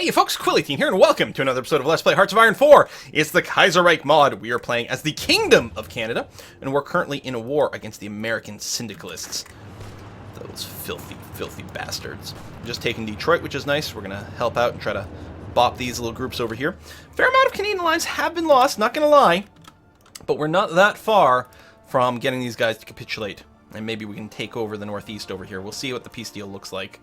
Hey folks, Quilly here, and welcome to another episode of Let's Play Hearts of Iron 4. It's the Kaiserreich mod. We are playing as the Kingdom of Canada, and we're currently in a war against the American syndicalists. Those filthy, filthy bastards. Just taking Detroit, which is nice. We're going to help out and try to bop these little groups over here. Fair amount of Canadian lines have been lost, not going to lie, but we're not that far from getting these guys to capitulate, and maybe we can take over the Northeast over here. We'll see what the peace deal looks like.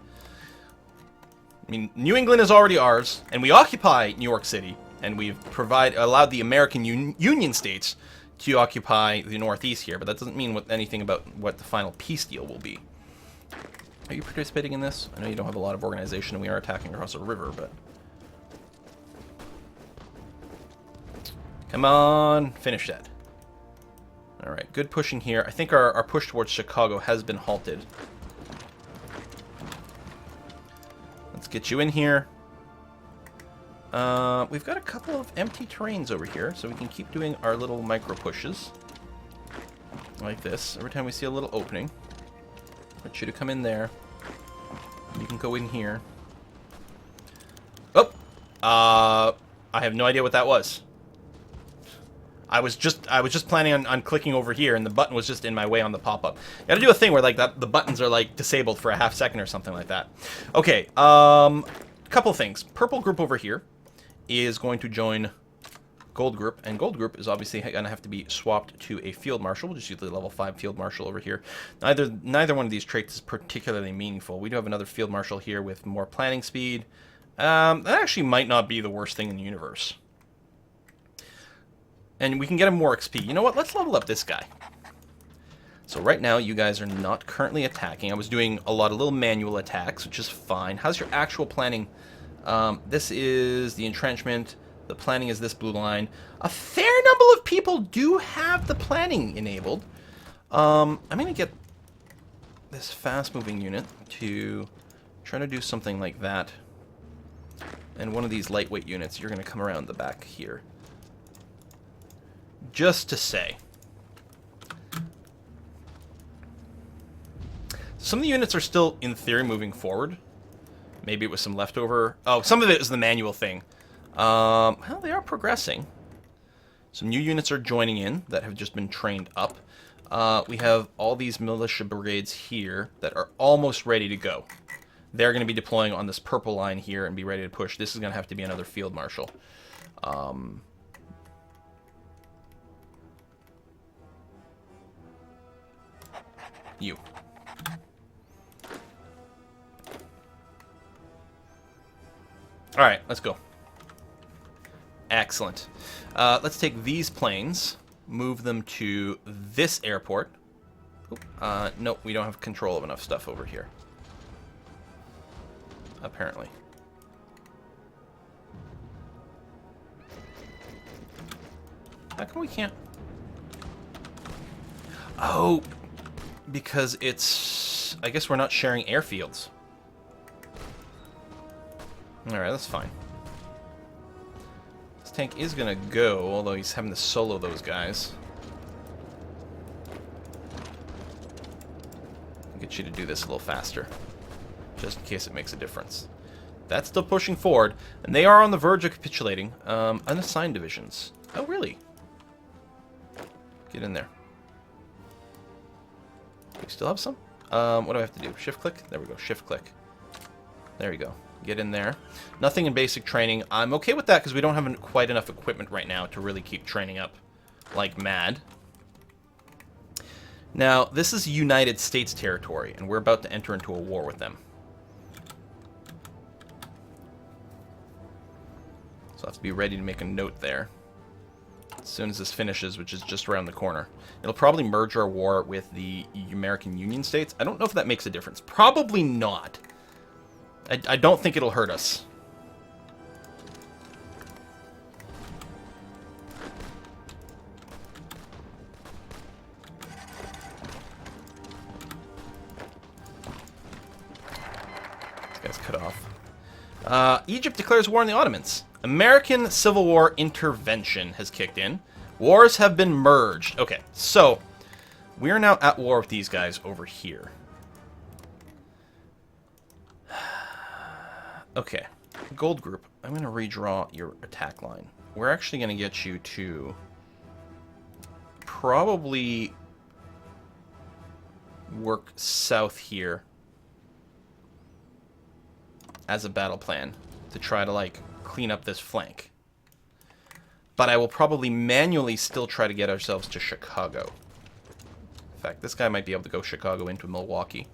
I mean, New England is already ours, and we occupy New York City, and we've allowed the American Union states to occupy the Northeast here, but that doesn't mean anything about what the final peace deal will be. Are you participating in this? I know you don't have a lot of organization, and we are attacking across a river, but... Come on, finish that. Alright, good pushing here. I think our push towards Chicago has been halted. Let's get you in here. We've got a couple of empty terrains over here, so we can keep doing our little micro pushes. Like this. Every time we see a little opening. I want you to come in there. You can go in here. Oh! I have no idea what that was. I was just planning on clicking over here, and the button was just in my way on the pop-up. Got to do a thing where like the buttons are like disabled for a half second or something like that. Okay, couple of things. Purple group over here is going to join gold group, and gold group is obviously going to have to be swapped to a field marshal. We'll just use the level 5 field marshal over here. Neither one of these traits is particularly meaningful. We do have another field marshal here with more planning speed. That actually might not be the worst thing in the universe. And we can get him more XP. You know what? Let's level up this guy. So right now, you guys are not currently attacking. I was doing a lot of little manual attacks, which is fine. How's your actual planning? This is the entrenchment. The planning is this blue line. A fair number of people do have the planning enabled. I'm going to get this fast-moving unit to try to do something like that. And one of these lightweight units, you're going to come around the back here. Just to say. Some of the units are still, in theory, moving forward. Maybe it was some leftover... Oh, some of it is the manual thing. Well, they are progressing. Some new units are joining in that have just been trained up. We have all these militia brigades here that are almost ready to go. They're going to be deploying on this purple line here and be ready to push. This is going to have to be another field marshal. You. Alright, let's go. Excellent. Let's take these planes, move them to this airport. Nope, we don't have control of enough stuff over here. Apparently. How come we can't... Oh... Because it's... I guess we're not sharing airfields. Alright, that's fine. This tank is gonna go, although he's having to solo those guys. I'll get you to do this a little faster. Just in case it makes a difference. That's still pushing forward, and they are on the verge of capitulating. Unassigned divisions. Oh, really? Get in there. We still have some? What do I have to do? Shift click? There we go. Shift click. There we go. Get in there. Nothing in basic training. I'm okay with that because we don't have quite enough equipment right now to really keep training up like mad. Now, this is United States territory, and we're about to enter into a war with them. So I'll have to be ready to make a note there. As soon as this finishes, which is just around the corner. It'll probably merge our war with the American Union states. I don't know if that makes a difference. Probably not. I don't think it'll hurt us. This guy's cut off. Egypt declares war on the Ottomans. American Civil War intervention has kicked in. Wars have been merged. Okay, so we are now at war with these guys over here. Okay, Gold group, I'm going to redraw your attack line. We're actually going to get you to probably work south here as a battle plan to try to, like, clean up this flank. But I will probably manually still try to get ourselves to Chicago. In fact, this guy might be able to go Chicago into Milwaukee.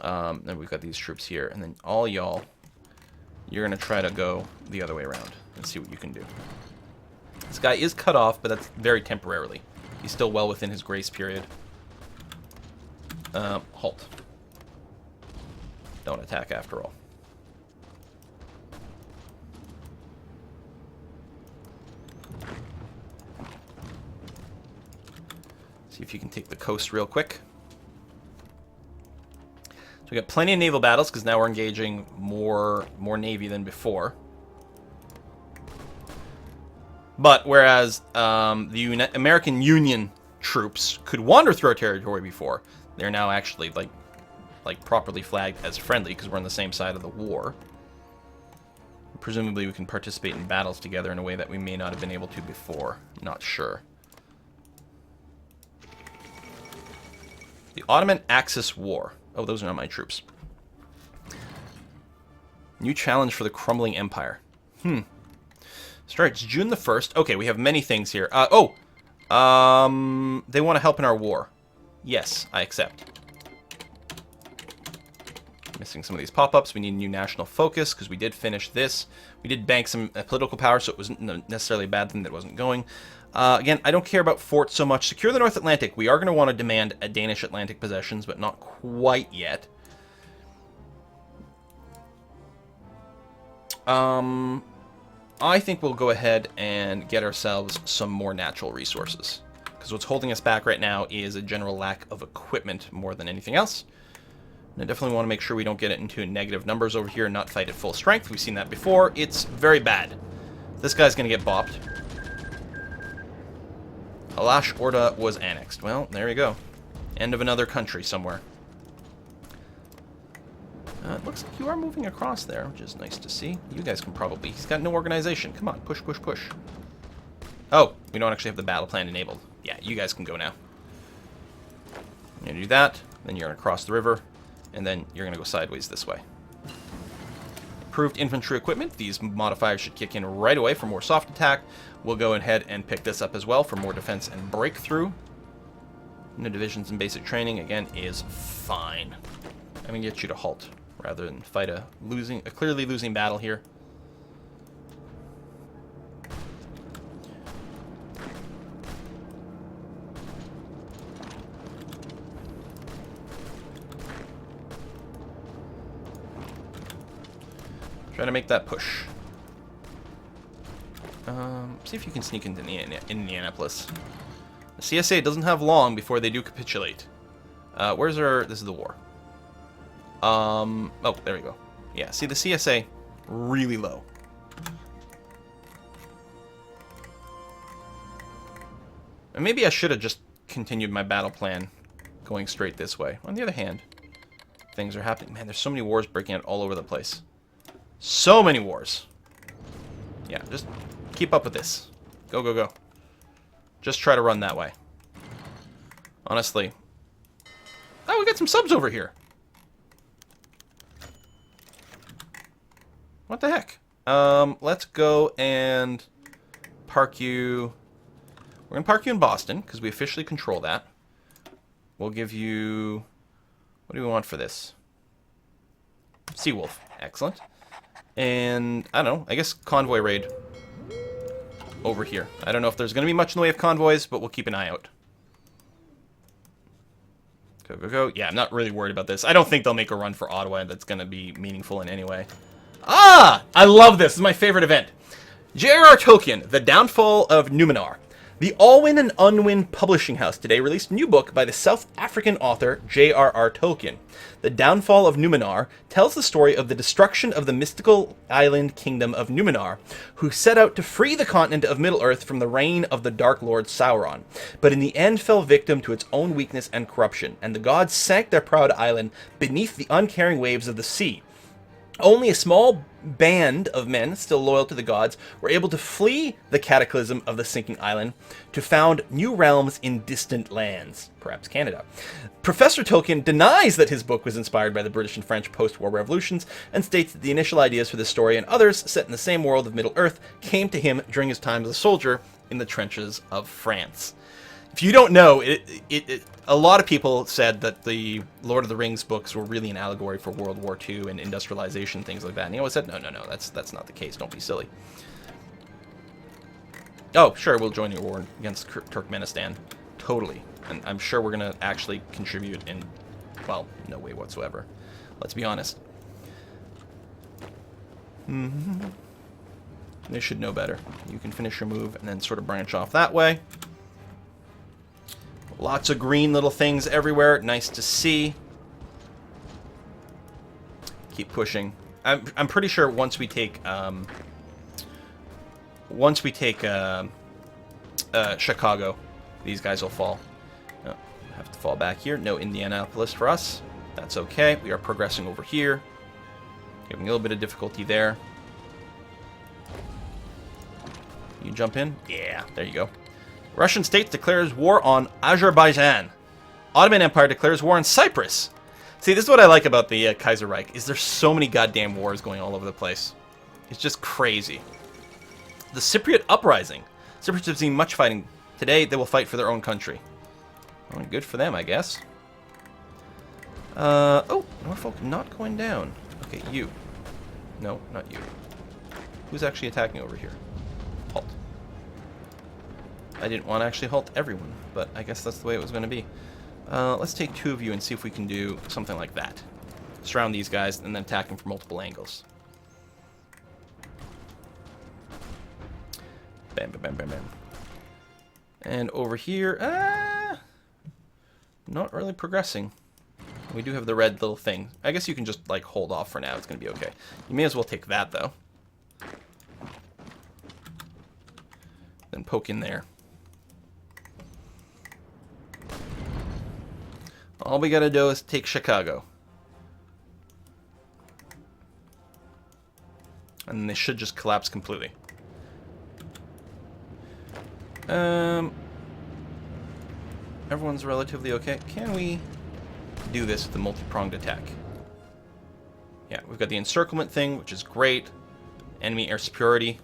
Then we've got these troops here. And then all y'all, you're going to try to go the other way around and see what you can do. This guy is cut off, but that's very temporarily. He's still well within his grace period. Halt. Don't attack after all. See if you can take the coast real quick. So we got plenty of naval battles because now we're engaging more navy than before. But whereas the American Union troops could wander through our territory before, they're now actually like properly flagged as friendly because we're on the same side of the war. Presumably we can participate in battles together in a way that we may not have been able to before. Not sure. The Ottoman Axis War. Oh, those are not my troops. New challenge for the crumbling empire. Starts June the 1st. Okay, we have many things here. They want to help in our war. Yes, I accept. Missing some of these pop-ups. We need a new national focus because we did finish this. We did bank some political power, so it wasn't necessarily a bad thing that wasn't going. Again, I don't care about forts so much. Secure the North Atlantic. We are going to want to demand a Danish Atlantic possessions, but not quite yet. I think we'll go ahead and get ourselves some more natural resources. Because what's holding us back right now is a general lack of equipment more than anything else. And I definitely want to make sure we don't get it into negative numbers over here and not fight at full strength. We've seen that before. It's very bad. This guy's going to get bopped. Alash Orda was annexed. Well, there you go. End of another country somewhere. It looks like you are moving across there, which is nice to see. You guys can probably... He's got no organization. Come on, push, push, push. Oh, we don't actually have the battle plan enabled. Yeah, you guys can go now. You're going to do that, then you're going to cross the river, and then you're going to go sideways this way. Approved infantry equipment. These modifiers should kick in right away for more soft attack. We'll go ahead and pick this up as well for more defense and breakthrough. No divisions and basic training, again, is fine. I'm going to get you to halt rather than fight a clearly losing battle here. Try to make that push. See if you can sneak into Indianapolis. The CSA doesn't have long before they do capitulate. Where's our... This is the war. Oh, there we go. Yeah, see the CSA really low. And maybe I should have just continued my battle plan going straight this way. On the other hand, things are happening. Man, there's so many wars breaking out all over the place. So many wars. Yeah, just keep up with this. Go, go, go. Just try to run that way. Honestly. Oh, we got some subs over here. What the heck? Let's go and park you... We're going to park you in Boston, because we officially control that. We'll give you... What do we want for this? Seawolf. Excellent. And, I don't know, I guess convoy raid over here. I don't know if there's going to be much in the way of convoys, but we'll keep an eye out. Go, go, go. Yeah, I'm not really worried about this. I don't think they'll make a run for Ottawa that's going to be meaningful in any way. Ah! I love this. This is my favorite event. J.R.R. Tolkien, The Downfall of Numenor. The Alwyn and Unwin Publishing House today released a new book by the South African author J.R.R. Tolkien. The Downfall of Numenor tells the story of the destruction of the mystical island kingdom of Numenor, who set out to free the continent of Middle-earth from the reign of the Dark Lord Sauron, but in the end fell victim to its own weakness and corruption, and the gods sank their proud island beneath the uncaring waves of the sea. Only a small band of men, still loyal to the gods, were able to flee the cataclysm of the sinking island to found new realms in distant lands, perhaps Canada. Professor Tolkien denies that his book was inspired by the British and French post-war revolutions and states that the initial ideas for this story and others set in the same world of Middle-earth came to him during his time as a soldier in the trenches of France. If you don't know, a lot of people said that the Lord of the Rings books were really an allegory for World War II and industrialization, things like that. And he always said, no, that's not the case. Don't be silly. Oh, sure, we'll join your war against Turkmenistan. Totally. And I'm sure we're going to actually contribute in, well, no way whatsoever. Let's be honest. They should know better. You can finish your move and then sort of branch off that way. Lots of green little things everywhere. Nice to see. Keep pushing. I'm pretty sure once we take Chicago, these guys will fall. Oh, have to fall back here. No Indianapolis for us. That's okay. We are progressing over here. Having a little bit of difficulty there. You jump in? Yeah, there you go. Russian state declares war on Azerbaijan. Ottoman Empire declares war on Cyprus. See, this is what I like about the Kaiserreich, is there's so many goddamn wars going all over the place. It's just crazy. The Cypriot uprising. Cypriots have seen much fighting. Today, they will fight for their own country. Well, good for them, I guess. Oh, Norfolk not going down. Okay, you. No, not you. Who's actually attacking over here? Halt. I didn't want to actually halt everyone, but I guess that's the way it was going to be. Let's take two of you and see if we can do something like that. Surround these guys and then attack them from multiple angles. Bam, bam, bam, bam, bam. And over here, not really progressing. We do have the red little thing. I guess you can just, like, hold off for now. It's going to be okay. You may as well take that, though. Then poke in there. All we gotta do is take Chicago. And they should just collapse completely. Everyone's relatively okay. Can we do this with the multi-pronged attack? Yeah, we've got the encirclement thing, which is great. Enemy air superiority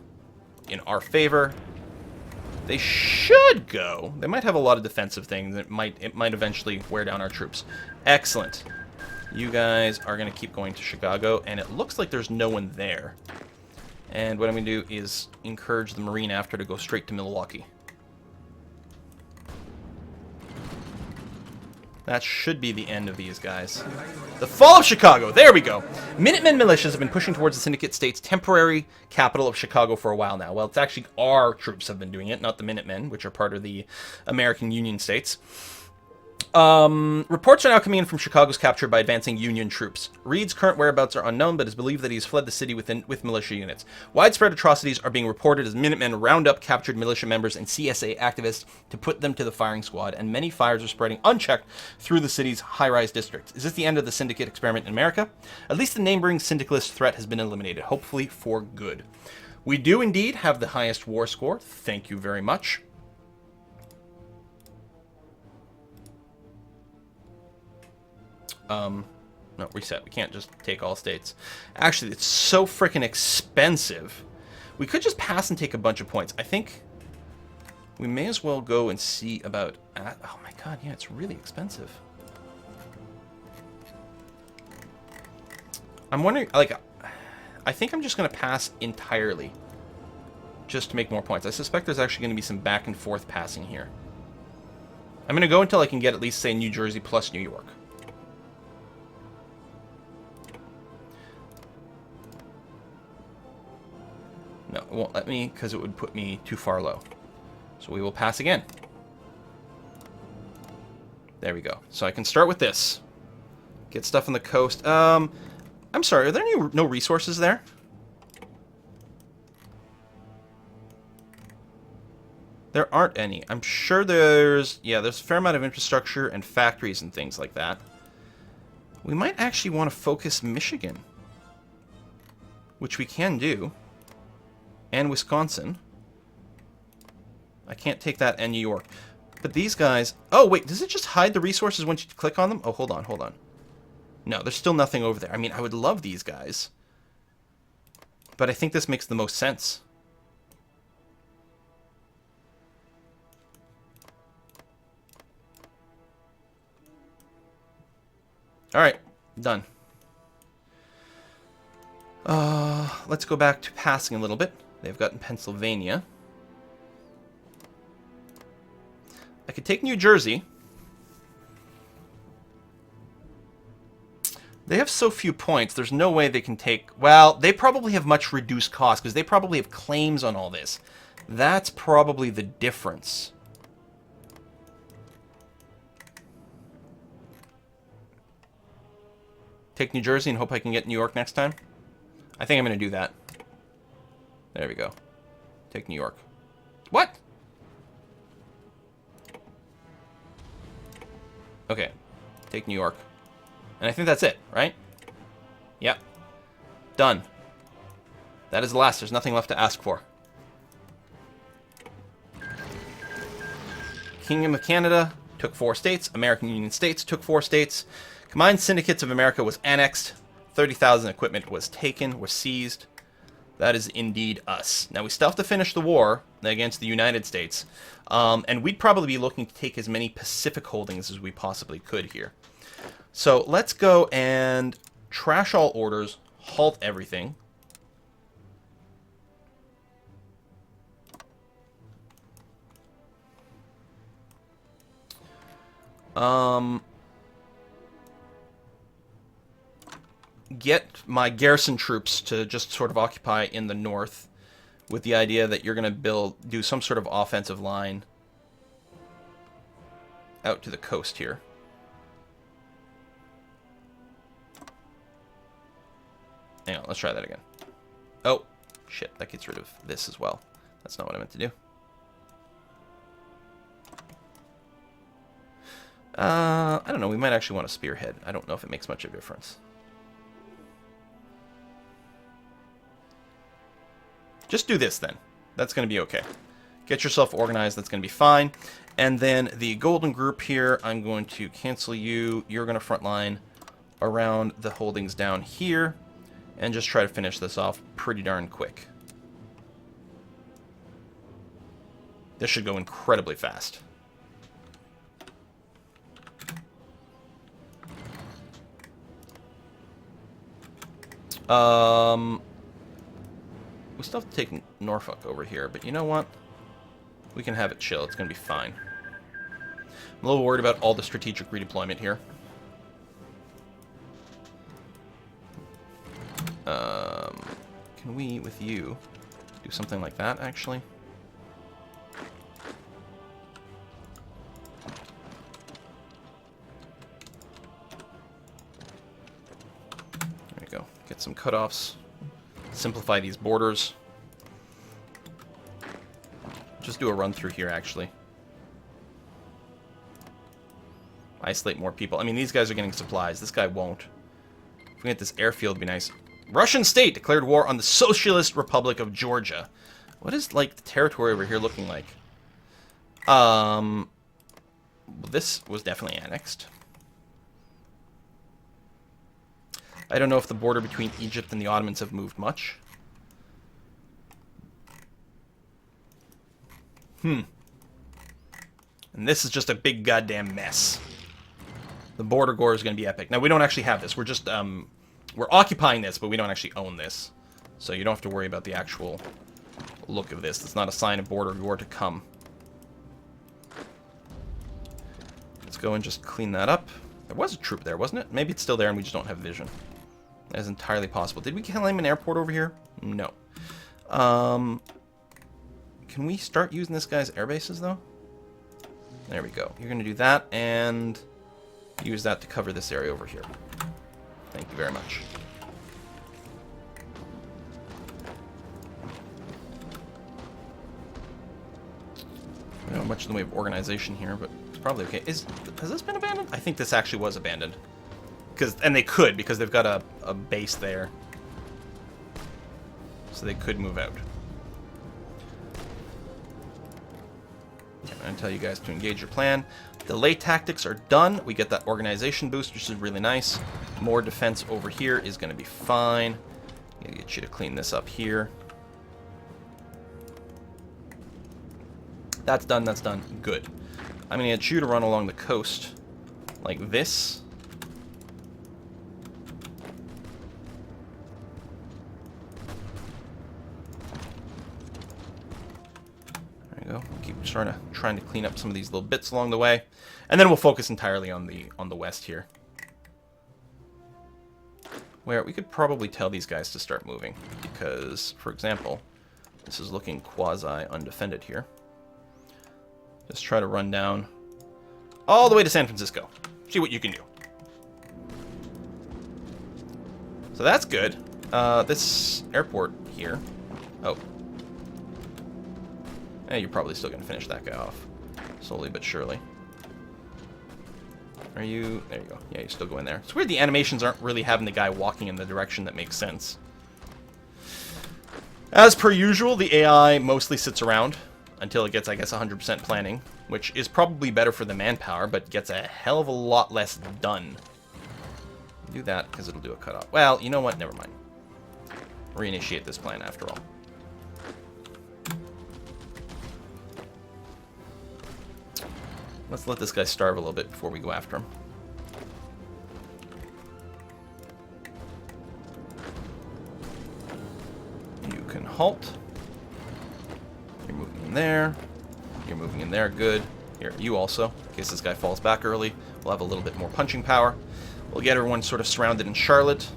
in our favor. They should go. They might have a lot of defensive things. It might eventually wear down our troops. Excellent. You guys are going to keep going to Chicago, and it looks like there's no one there. And what I'm going to do is encourage the Marine after to go straight to Milwaukee. That should be the end of these guys. The fall of Chicago. There we go. Minutemen militias have been pushing towards the Syndicate State's temporary capital of Chicago for a while now. Well, it's actually our troops have been doing it, not the Minutemen, which are part of the American Union states. Reports are now coming in from Chicago's capture by advancing Union troops. Reed's current whereabouts are unknown, but it is believed that he has fled the city with militia units. Widespread atrocities are being reported as Minutemen round up captured militia members and CSA activists to put them to the firing squad, and many fires are spreading unchecked through the city's high-rise districts. Is this the end of the Syndicate experiment in America? At least the neighboring syndicalist threat has been eliminated, hopefully for good. We do indeed have the highest war score. Thank you very much. No, reset. We can't just take all states. Actually, it's so freaking expensive. We could just pass and take a bunch of points. I think we may as well go and see about... oh my god, yeah, it's really expensive. I'm wondering, like... I think I'm just going to pass entirely. Just to make more points. I suspect there's actually going to be some back and forth passing here. I'm going to go until I can get at least, say, New Jersey plus New York. No, it won't let me because it would put me too far low. So we will pass again. There we go. So I can start with this. Get stuff on the coast. I'm sorry, are there no resources there? There aren't any. I'm sure there's a fair amount of infrastructure and factories and things like that. We might actually want to focus Michigan. which we can do, and Wisconsin. I can't take that and New York. But these guys... Oh, wait, does it just hide the resources once you click on them? Oh, hold on, hold on. No, there's still nothing over there. I mean, I would love these guys. But I think this makes the most sense. Alright, done. Let's go back to passing a little bit. They've gotten Pennsylvania. I could take New Jersey. They have so few points, there's no way they can take... Well, they probably have much reduced cost, because they probably have claims on all this. That's probably the difference. Take New Jersey and hope I can get New York next time? I think I'm going to do that. There we go. Take New York. What? Okay. Take New York. And I think that's it, right? Yep. Done. That is the last. There's nothing left to ask for. Kingdom of Canada took 4 states. American Union States took 4 states. Combined Syndicates of America was annexed. 30,000 equipment was taken, was seized. That is indeed us. Now, we still have to finish the war against the United States. And we'd probably be looking to take as many Pacific holdings as we possibly could here. So let's go and trash all orders, halt everything. Get my garrison troops to just sort of occupy in the north with the idea that you're going to do some sort of offensive line out to the coast here. Hang on, let's try that again. Oh, shit, that gets rid of this as well. That's not what I meant to do. I don't know, we might actually want a spearhead. I don't know if it makes much of a difference. Just do this then. That's going to be okay. Get yourself organized, that's going to be fine. And then the golden group here, I'm going to cancel you. You're going to frontline around the holdings down here. And just try to finish this off pretty darn quick. This should go incredibly fast. We still have to take Norfolk over here, but you know what? We can have it chill. It's going to be fine. I'm a little worried about all the strategic redeployment here. Can we, with you, do something like that, actually? There we go. Get some cutoffs. Simplify these borders. Just do a run through here, actually. Isolate more people. I mean, these guys are getting supplies. This guy won't. If we get this airfield, it'd be nice. Russian state declared war on the Socialist Republic of Georgia. What is, like, the territory over here looking like? Well, this was definitely annexed. I don't know if the border between Egypt and the Ottomans have moved much. And this is just a big goddamn mess. The border gore is going to be epic. Now, we don't actually have this. We're just, we're occupying this, but we don't actually own this. So you don't have to worry about the actual look of this. It's not a sign of border gore to come. Let's go and just clean that up. There was a troop there, wasn't it? Maybe it's still there and we just don't have vision. That is entirely possible. Did we claim an airport over here? No. Can we start using this guy's air bases, though? There we go. You're going to do that and use that to cover this area over here. Thank you very much. We don't have much in the way of organization here, but it's probably okay. Has this been abandoned? I think this actually was abandoned. And they could, because they've got a base there. so they could move out. I'm going to tell you guys to engage your plan. Delay tactics are done. We get that organization boost, which is really nice. More defense over here is going to be fine. Gonna get you to clean this up here. That's done, that's done. Good. I'm going to get you to run along the coast like this. There you go. Keep trying to clean up some of these little bits along the way. And then we'll focus entirely on the west here. Where we could probably tell these guys to start moving. Because, for example, this is looking quasi-undefended here. Just try to run down all the way to San Francisco. See what you can do. So that's good. This airport here. Oh. Hey, you're probably still going to finish that guy off. Slowly but surely. Are you... There you go. Yeah, you still go in there. It's weird the animations aren't really having the guy walking in the direction that makes sense. As per usual, the AI mostly sits around until it gets, I guess, 100% planning, which is probably better for the manpower, but gets a hell of a lot less done. Do that, because it'll do a cutoff. Well, you know what? Never mind. Reinitiate this plan, after all. Let's let this guy starve a little bit before we go after him. You can halt. You're moving in there. You're moving in there. Good. Here, you also. In case this guy falls back early, we'll have a little bit more punching power. We'll get everyone sort of surrounded in Charlotte.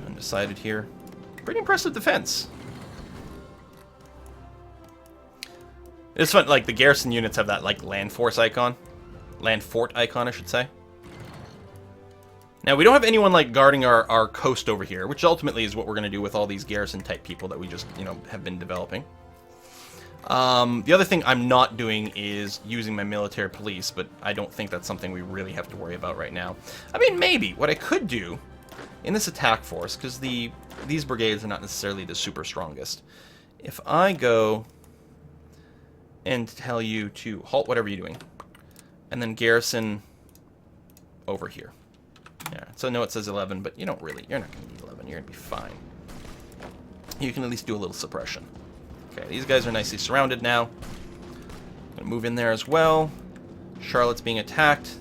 Undecided here. Pretty impressive defense. It's fun, like, the garrison units have that, like, land force icon. Land fort icon, I should say. Now, we don't have anyone, like, guarding our coast over here, which ultimately is what we're going to do with all these garrison-type people that we just, you know, have been developing. The other thing I'm not doing is using my military police, but I don't think that's something we really have to worry about right now. I mean, maybe. What I could do in this attack force, because these brigades are not necessarily the super strongest. If I go and tell you to halt whatever you're doing, and then garrison over here. Yeah, so no, it says 11, but you don't really, you're not going to need 11, you're going to be fine. You can at least do a little suppression. Okay, these guys are nicely surrounded now. Gonna move in there as well. Charlotte's being attacked.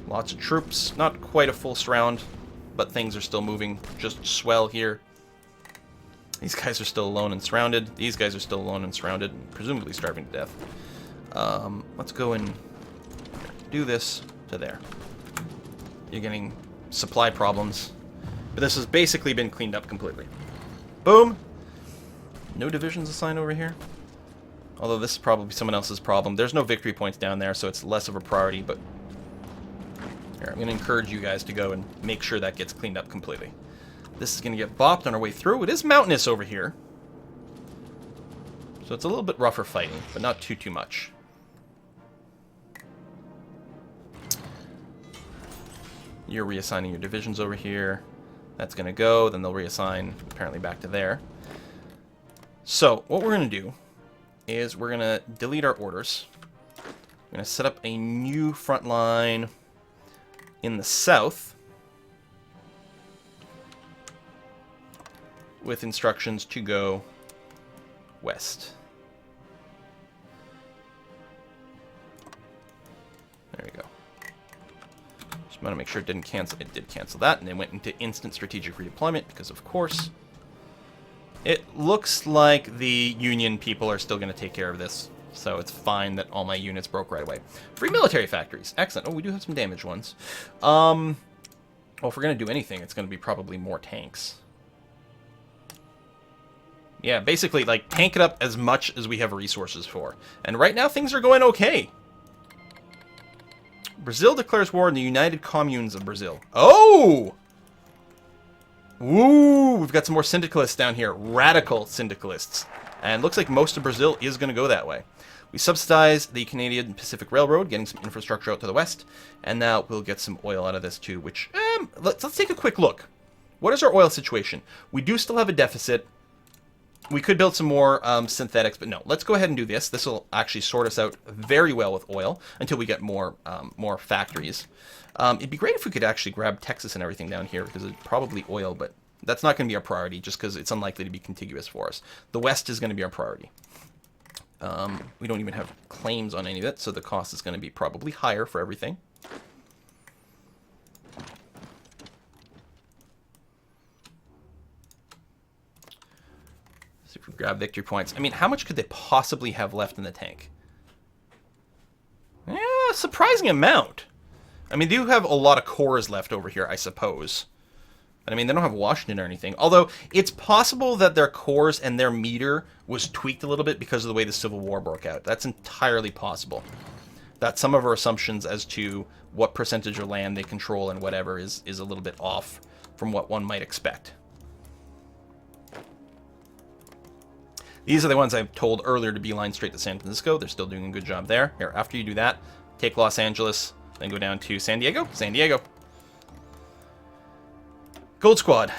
Lots of troops, not quite a full surround, but things are still moving just swell here. These guys are still alone and surrounded. These guys are still alone and surrounded, and presumably starving to death. Let's go and do this to there. You're getting supply problems, but this has basically been cleaned up completely. Boom! No divisions assigned over here. Although this is probably someone else's problem. There's no victory points down there, so it's less of a priority, but here, I'm going to encourage you guys to go and make sure that gets cleaned up completely. This is going to get bopped on our way through. It is mountainous over here, so it's a little bit rougher fighting, but not too much. You're reassigning your divisions over here. That's going to go. Then they'll reassign, apparently, back to there. So, what we're going to do is we're going to delete our orders. We're going to set up a new front line in the south, with instructions to go west. There we go. Just want to make sure it didn't cancel. It did cancel that, and they went into instant strategic redeployment because, of course, it looks like the Union people are still going to take care of this, so it's fine that all my units broke right away. Free military factories. Excellent. Oh, we do have some damaged ones. Well, if we're going to do anything, it's going to be probably more tanks. Yeah, basically, like, tank it up as much as we have resources for. And right now, things are going okay. Brazil declares war on the United Communes of Brazil. Oh! Ooh, we've got some more syndicalists down here. Radical syndicalists. And looks like most of Brazil is going to go that way. We subsidize the Canadian Pacific Railroad, getting some infrastructure out to the west. And now we'll get some oil out of this, too, which, let's take a quick look. what is our oil situation? We do still have a deficit. We could build some more synthetics, but no. Let's go ahead and do this. This will actually sort us out very well with oil until we get more factories. It'd be great if we could actually grab Texas and everything down here, because it's probably oil, but that's not going to be our priority just because it's unlikely to be contiguous for us. The West is going to be our priority. We don't even have claims on any of it, so the cost is going to be probably higher for everything. So if we grab victory points, I mean, how much could they possibly have left in the tank? Yeah, a surprising amount. I mean, they do have a lot of cores left over here, I suppose. But I mean, they don't have Washington or anything. Although, it's possible that their cores and their meter was tweaked a little bit because of the way the Civil War broke out. That's entirely possible. That some of our assumptions as to what percentage of land they control and whatever is a little bit off from what one might expect. These are the ones I've told earlier to beeline straight to San Francisco. They're still doing a good job there. Here, after you do that, take Los Angeles, then go down to San Diego. San Diego. Gold Squad,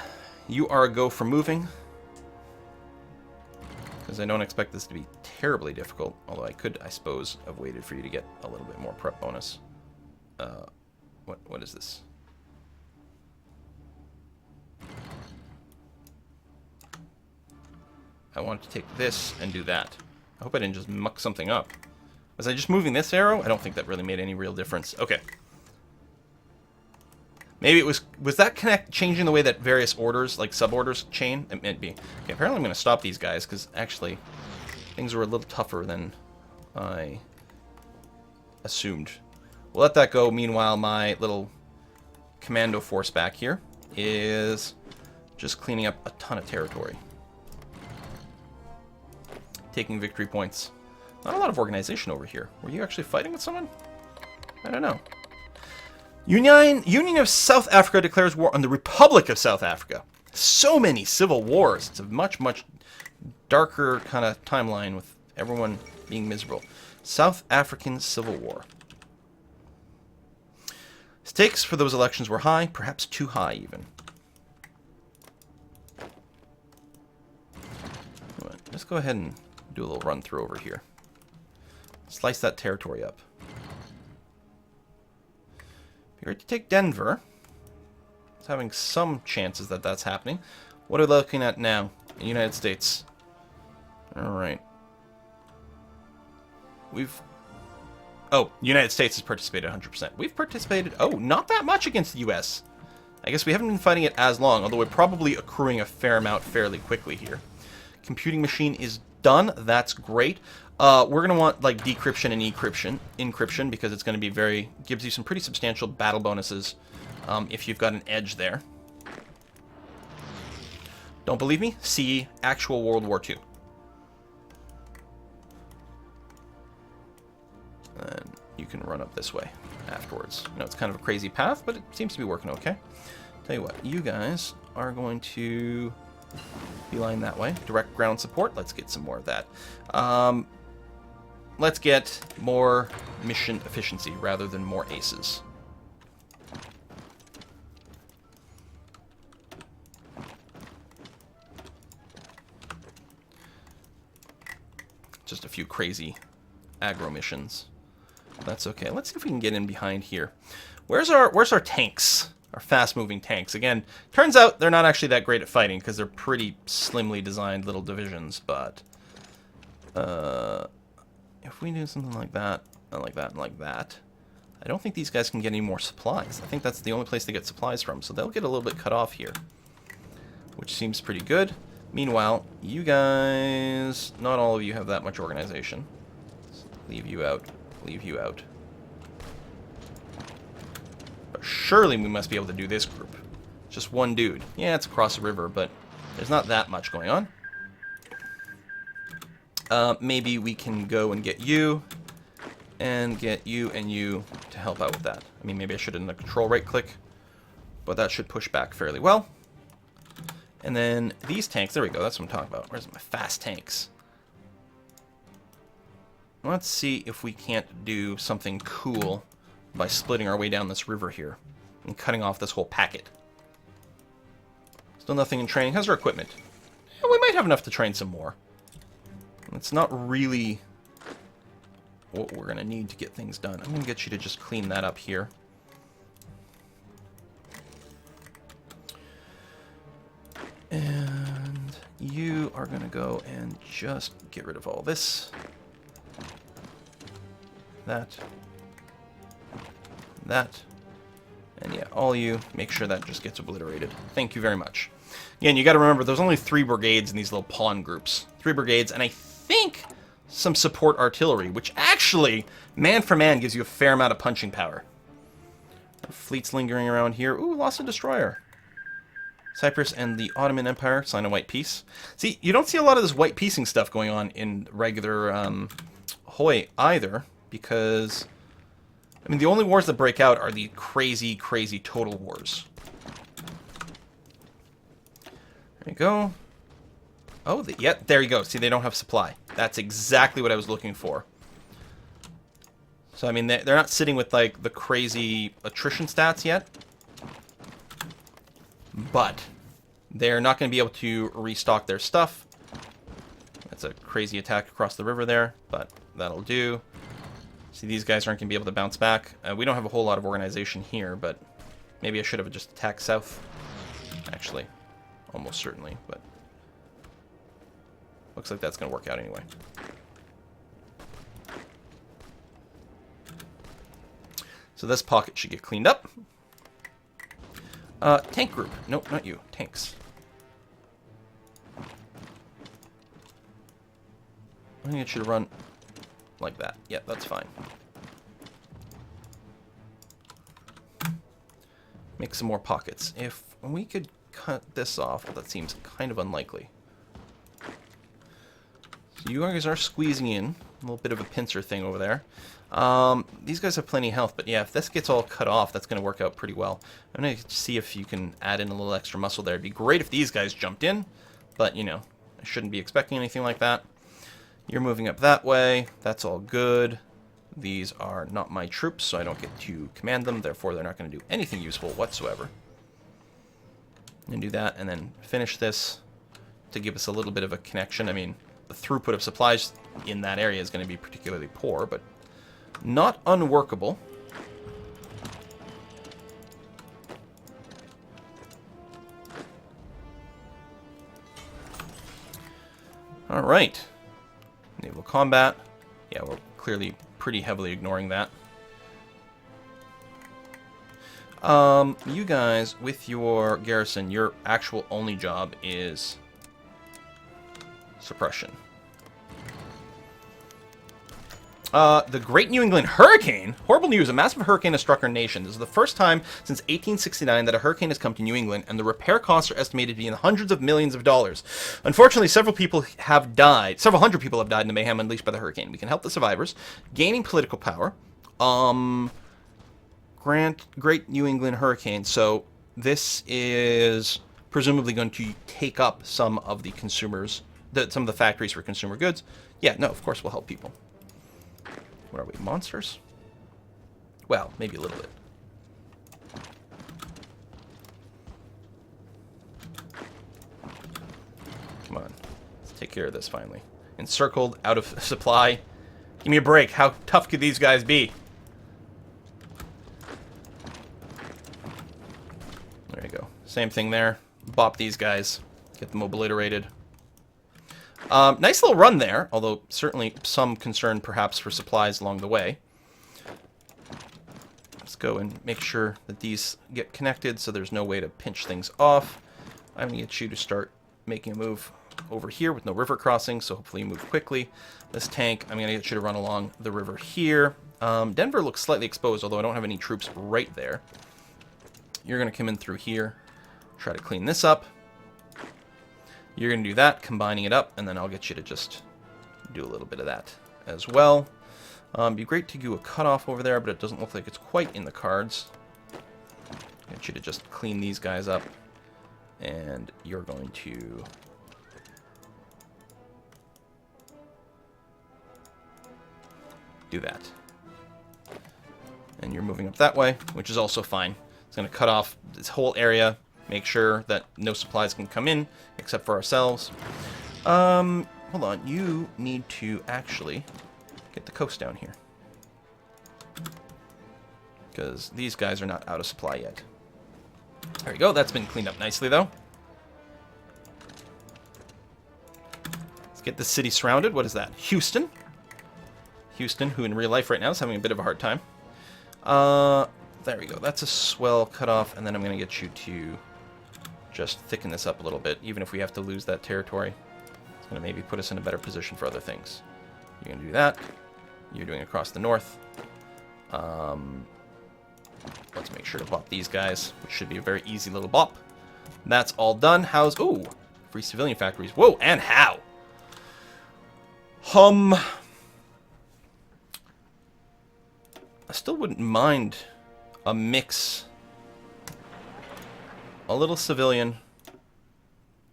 you are a go for moving. Because I don't expect this to be terribly difficult. Although I could, I suppose, have waited for you to get a little bit more prep bonus. What is this? I want to take this and do that. I hope I didn't just muck something up. Was I just moving this arrow? I don't think that really made any real difference. Okay. Maybe it was that changing the way that various orders, like suborders, chain? It might be. Okay, apparently I'm going to stop these guys, because actually things were a little tougher than I assumed. We'll let that go. Meanwhile, my little commando force back here is just cleaning up a ton of territory. Taking victory points. Not a lot of organization over here. Were you actually fighting with someone? I don't know. Union of South Africa declares war on the Republic of South Africa. So many civil wars. It's a much, much darker kind of timeline with everyone being miserable. South African Civil War. Stakes for those elections were high, perhaps too high even. Let's go ahead and do a little run through over here. Slice that territory up. Be great to take Denver. It's having some chances that that's happening. What are we looking at now? The United States. Alright. Oh, United States has participated 100%. We've participated, not that much against the U.S. I guess we haven't been fighting it as long, although we're probably accruing a fair amount fairly quickly here. Computing machine is done. That's great. We're going to want like decryption and encryption because it's going to be gives you some pretty substantial battle bonuses if you've got an edge there. Don't believe me? See actual World War II. And you can run up this way afterwards. I know it's kind of a crazy path, but it seems to be working okay. Tell you what, you guys are going to beeline that way. Direct ground support. Let's get some more of that. Let's get more mission efficiency rather than more aces. Just a few crazy aggro missions. That's okay. Let's see if we can get in behind here. Where's our tanks? Our fast-moving tanks. Again, turns out they're not actually that great at fighting because they're pretty slimly designed little divisions, but if we do something like that, and like that, and like that, I don't think these guys can get any more supplies. I think that's the only place they get supplies from, so they'll get a little bit cut off here, which seems pretty good. Meanwhile, you guys, not all of you have that much organization. So leave you out. Leave you out. But surely we must be able to do this group. Just one dude. Yeah, it's across the river, but there's not that much going on. Maybe we can go and get you and you to help out with that. I mean, maybe I should have done a control right click, but that should push back fairly well. And then these tanks, there we go, that's what I'm talking about. Where's my fast tanks? Let's see if we can't do something cool by splitting our way down this river here and cutting off this whole packet. Still nothing in training. How's our equipment? Yeah, we might have enough to train some more. It's not really what we're going to need to get things done. I'm going to get you to just clean that up here. And you are going to go and just get rid of all this. That. And yeah, all you, make sure that just gets obliterated. Thank you very much. Again, you got to remember, there's only 3 brigades in these little pawn groups. 3 brigades, and I think some support artillery, which actually, man for man, gives you a fair amount of punching power. Fleets lingering around here. Ooh, lost a destroyer. Cyprus and the Ottoman Empire sign a white peace. See, you don't see a lot of this white peacing stuff going on in regular Hoi either, because, I mean, the only wars that break out are the crazy, crazy total wars. There you go. Oh, yeah, there you go. See, they don't have supply. That's exactly what I was looking for. So, I mean, they're not sitting with, like, the crazy attrition stats yet. But they're not going to be able to restock their stuff. That's a crazy attack across the river there, but that'll do. See, these guys aren't going to be able to bounce back. We don't have a whole lot of organization here, but maybe I should have just attacked south. Actually, almost certainly, but looks like that's going to work out anyway. So this pocket should get cleaned up. Tank group. Nope, not you. Tanks. I think it should run like that. Yeah, that's fine. Make some more pockets. If we could cut this off, well, that seems kind of unlikely. So you guys are squeezing in. A little bit of a pincer thing over there. These guys have plenty of health, but yeah, if this gets all cut off, that's going to work out pretty well. I'm going to see if you can add in a little extra muscle there. It'd be great if these guys jumped in, but, you know, I shouldn't be expecting anything like that. You're moving up that way. That's all good. These are not my troops, so I don't get to command them. Therefore, they're not going to do anything useful whatsoever. And do that, and then finish this to give us a little bit of a connection. I mean, the throughput of supplies in that area is going to be particularly poor, but not unworkable. All right. Naval combat. Yeah, we're clearly pretty heavily ignoring that. You guys, with your garrison, your actual only job is suppression. The Great New England Hurricane? Horrible news. A massive hurricane has struck our nation. This is the first time since 1869 that a hurricane has come to New England, and the repair costs are estimated to be in the hundreds of millions of dollars. Unfortunately, several people have died. Several hundred people have died in the mayhem unleashed by the hurricane. We can help the survivors. Gaining political power. Great New England Hurricane. So this is presumably going to take up some of the consumers, some of the factories for consumer goods. Yeah, no, of course we'll help people. What are we, monsters? Well, maybe a little bit. Come on. Let's take care of this finally. Encircled, out of supply. Give me a break. How tough could these guys be? There you go. Same thing there. Bop these guys. Get them obliterated. Nice little run there, although certainly some concern perhaps for supplies along the way. Let's go and make sure that these get connected so there's no way to pinch things off. I'm going to get you to start making a move over here with no river crossing, so hopefully you move quickly. This tank, I'm going to get you to run along the river here. Denver looks slightly exposed, although I don't have any troops right there. You're going to come in through here, try to clean this up. You're going to do that, combining it up, and then I'll get you to just do a little bit of that as well. Be great to do a cutoff over there, but it doesn't look like it's quite in the cards. Get you to just clean these guys up, and you're going to do that. And you're moving up that way, which is also fine. It's going to cut off this whole area. Make sure that no supplies can come in, except for ourselves. Hold on. You need to actually get the coast down here. Because these guys are not out of supply yet. There we go. That's been cleaned up nicely, though. Let's get the city surrounded. What is that? Houston. Houston, who in real life right now is having a bit of a hard time. There we go. That's a swell cutoff, and then I'm going to get you to just thicken this up a little bit, even if we have to lose that territory. It's going to maybe put us in a better position for other things. You're going to do that. You're doing across the north. Let's make sure to bop these guys, which should be a very easy little bop. That's all done. How's... Ooh, free civilian factories. Whoa, and how? I still wouldn't mind a mix. A little civilian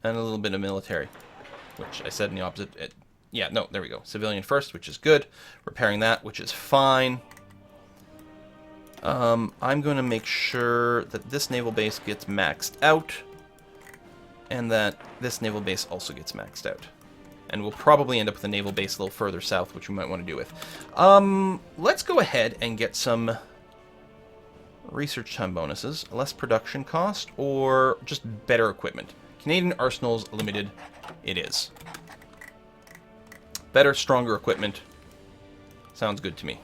and a little bit of military, which I said in the opposite. Yeah, no, there we go. Civilian first, which is good. Repairing that, which is fine. I'm going to make sure that this naval base gets maxed out, and that this naval base also gets maxed out. And we'll probably end up with a naval base a little further south, which we might want to do with. Let's go ahead and get some research time bonuses, less production cost, or just better equipment. Canadian Arsenals Limited, it is. Better, stronger equipment. Sounds good to me.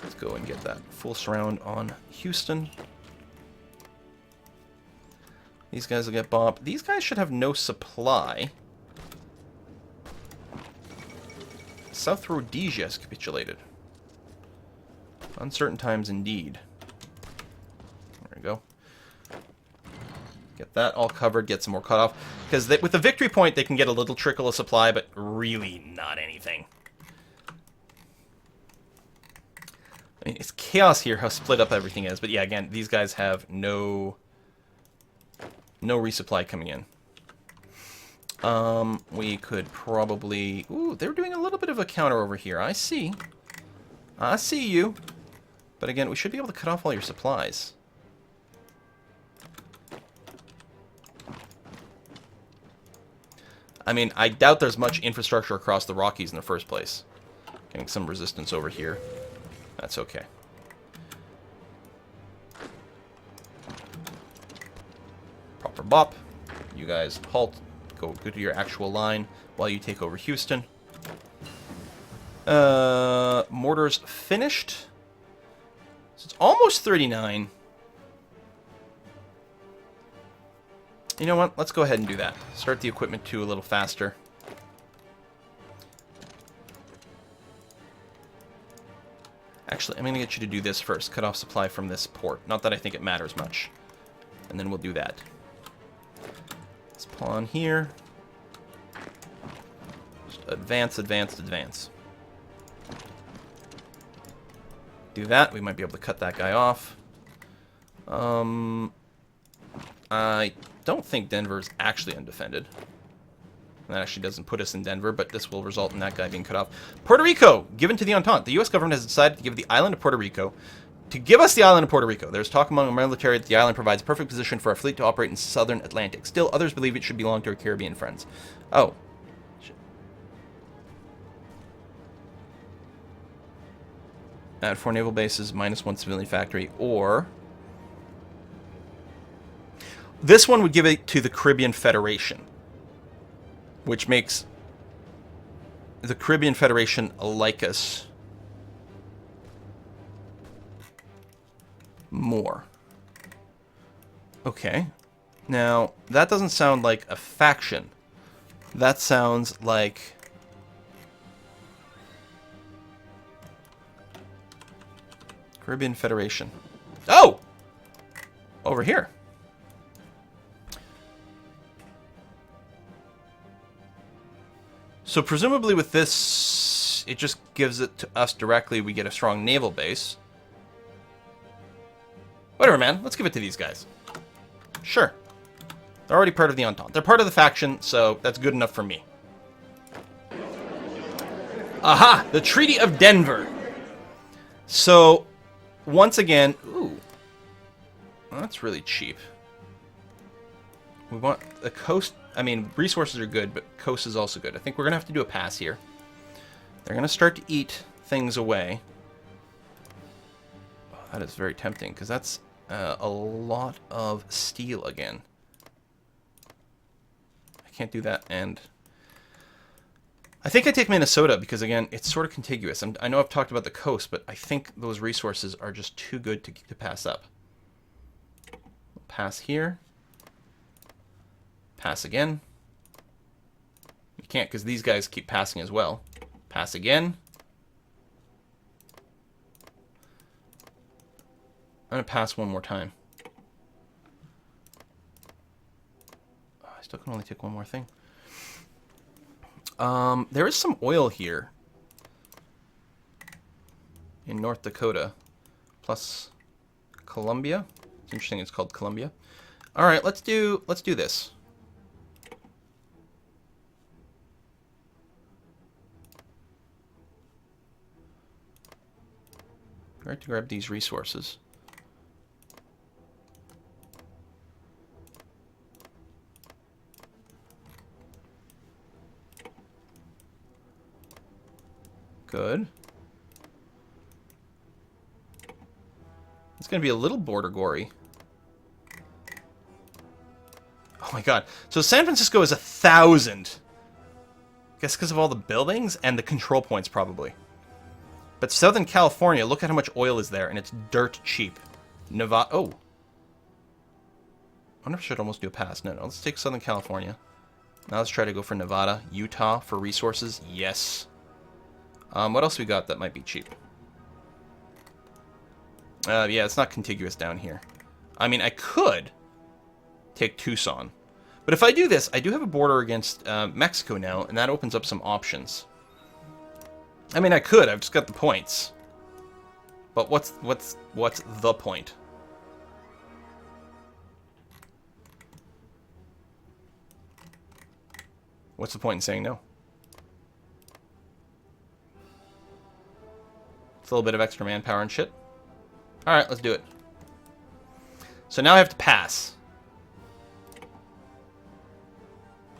Let's go and get that full surround on Houston. These guys will get bopped. These guys should have no supply. South Rhodesia has capitulated. Uncertain times indeed. There we go. Get that all covered, get some more cut off. Because with the victory point, they can get a little trickle of supply, but really not anything. I mean, it's chaos here how split up everything is. But yeah, again, these guys have no resupply coming in. We could probably... Ooh, they're doing a little bit of a counter over here. I see. I see you. But again, we should be able to cut off all your supplies. I mean, I doubt there's much infrastructure across the Rockies in the first place. Getting some resistance over here. That's okay. Proper bop. You guys halt. Go to your actual line while you take over Houston. Mortars finished. So it's almost 39. You know what? Let's go ahead and do that. Start the equipment 2 a little faster. Actually, I'm going to get you to do this first. Cut off supply from this port. Not that I think it matters much. And then we'll do that. Let's pawn here. Just advance, advance, advance. Do that. We might be able to cut that guy off. I don't think Denver is actually undefended. That actually doesn't put us in Denver, but this will result in that guy being cut off. Puerto Rico, given to the Entente. The U.S. government has decided to give the island of Puerto Rico. To give us the island of Puerto Rico. There's talk among our military that the island provides a perfect position for our fleet to operate in southern Atlantic. Still, others believe it should belong to our Caribbean friends. Oh. Add 4 naval bases, -1 civilian factory, or... This one would give it to the Caribbean Federation, which makes the Caribbean Federation like us more. Okay. Now, that doesn't sound like a faction. That sounds like... Caribbean Federation. Oh! Over here. So presumably with this, it just gives it to us directly. We get a strong naval base. Whatever, man. Let's give it to these guys. Sure. They're already part of the Entente. They're part of the faction, so that's good enough for me. Aha! The Treaty of Denver. So, once again... Ooh. Well, that's really cheap. We want the coast... I mean, resources are good, but coast is also good. I think we're going to have to do a pass here. They're going to start to eat things away. Oh, that is very tempting, because that's a lot of steel again. I can't do that, and... I think I take Minnesota, because again, it's sort of contiguous. I know I've talked about the coast, but I think those resources are just too good to pass up. We'll pass here. Pass again. You can't, because these guys keep passing as well. Pass again. I'm going to pass one more time. Oh, I still can only take one more thing. There is some oil here in North Dakota, plus Columbia. It's interesting it's called Columbia. All right, let's do this. All right, to grab these resources. Good. It's going to be a little border gory. Oh my god. So San Francisco is 1,000. I guess because of all the buildings and the control points, probably. But Southern California, look at how much oil is there, and it's dirt cheap. Nevada. Oh. I wonder if I should almost do a pass. No, let's take Southern California. Now let's try to go for Nevada. Utah for resources. Yes. What else we got that might be cheap? Yeah, it's not contiguous down here. I mean, I could take Tucson. But if I do this, I do have a border against Mexico now, and that opens up some options. I mean, I could. I've just got the points. But what's the point? What's the point in saying no? It's a little bit of extra manpower and shit. Alright, let's do it. So now I have to pass.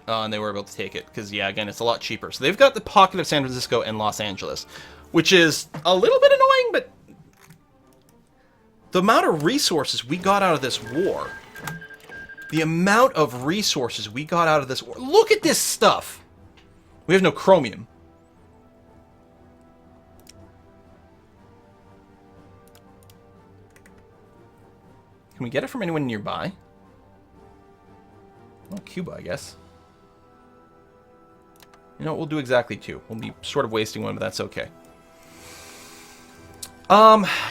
Oh, and they were able to take it. Because, yeah, again, it's a lot cheaper. So they've got the pocket of San Francisco and Los Angeles. Which is a little bit annoying, but... the amount of resources we got out of this war... the amount of resources we got out of this war... Look at this stuff! We have no chromium. Can we get it from anyone nearby? Well, Cuba, I guess. You know what, we'll do exactly two. We'll be sort of wasting one, but that's okay.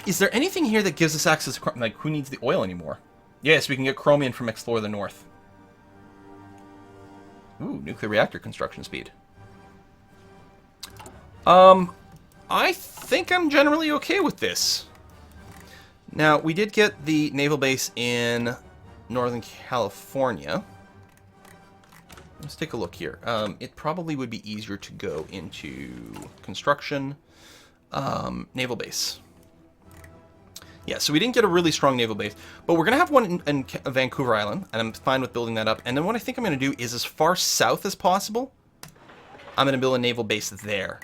Is there anything here that gives us access to... like, who needs the oil anymore? Yes, we can get chromium from Explore the North. Ooh, nuclear reactor construction speed. I think I'm generally okay with this. Now, we did get the naval base in Northern California. Let's take a look here. It probably would be easier to go into construction, naval base. Yeah, so we didn't get a really strong naval base, but we're going to have one in Vancouver Island, and I'm fine with building that up. And then what I think I'm going to do is, as far south as possible, I'm going to build a naval base there,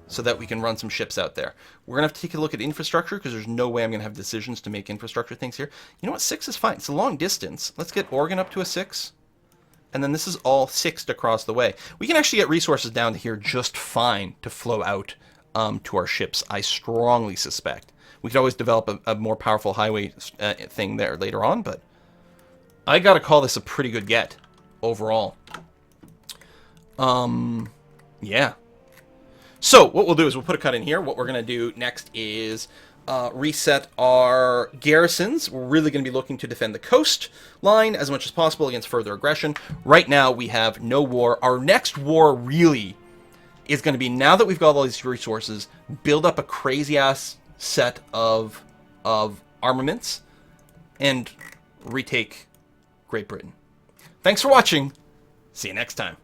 so that we can run some ships out there. We're going to have to take a look at infrastructure, because there's no way I'm going to have decisions to make infrastructure things here. You know what? 6 is fine. It's a long distance. Let's get Oregon up to a 6. And then this is all 6'd across the way. We can actually get resources down to here just fine to flow out to our ships, I strongly suspect. We could always develop a more powerful highway thing there later on, but I got to call this a pretty good get overall. Yeah. So what we'll do is we'll put a cut in here. What we're going to do next is reset our garrisons. We're really going to be looking to defend the coastline as much as possible against further aggression. Right now we have no war. Our next war really is going to be, now that we've got all these resources, build up a crazy-ass set of armaments and retake Great Britain. Thanks for watching. See you next time.